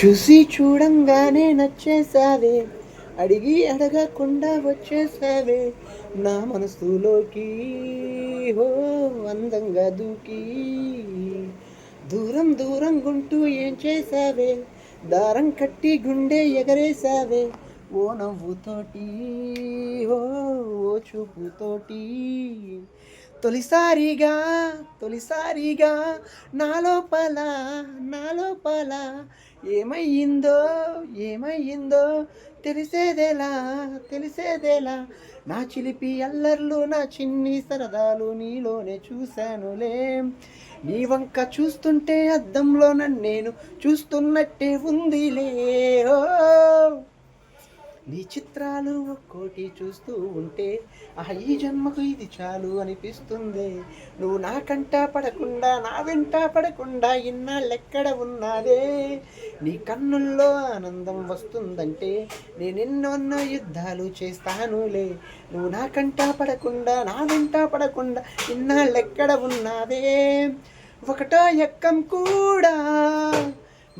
చూసి చూడంగానే నచ్చేసావే, అడిగి అడగకుండా వచ్చేసావే నా మనసులోకి. హో అందంగా దూకి దూరం దూరం గుంటూ ఏం చేసావే, దారం కట్టి గుండె ఎగరేసావే ఓ నవ్వుతోటి. ఓ ఓ చూపుతోటి తొలిసారిగా తొలిసారిగా నాలోపల నాలోపల ఏమయ్యిందో ఏమయ్యిందో తెలిసేదేలా తెలిసేదేలా. నా చిలిపి అల్లర్లు నా చిన్ని సరదాలు నీలోనే చూశానులే. నీ వంక చూస్తుంటే అద్దంలో నన్నేను చూస్తున్నట్టే ఉందిలే. ఓ నీ చిత్రాలు ఒక్కోటి చూస్తూ ఉంటే ఈ జన్మకు ఇది చాలు అనిపిస్తుంది. నువ్వు నా కంట పడకుండా నా వెంట పడకుండా ఇన్నాళ్ళెక్కడ ఉన్నావే. నీ కన్నుల్లో ఆనందం వస్తుందంటే నేనెన్నో యుద్ధాలు చేస్తానులే. నువ్వు నా కంట పడకుండా నా వెంట పడకుండా ఇన్నాళ్ళెక్కడ ఉన్నావే. ఒకటో ఎక్కం కూడా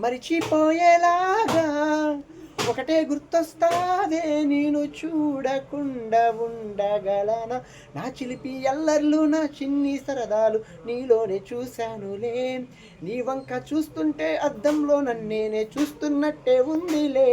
మరిచిపోయేలాగా ఒకటే గుర్తొస్తావే, నేను చూడకుండా ఉండగలనా. నా చిలిపి అల్లర్లు నా చిన్ని సరదాలు నీలోనే చూశానులే. నీ వంక చూస్తుంటే అద్దంలో నన్నేనే చూస్తున్నట్టే ఉందిలే.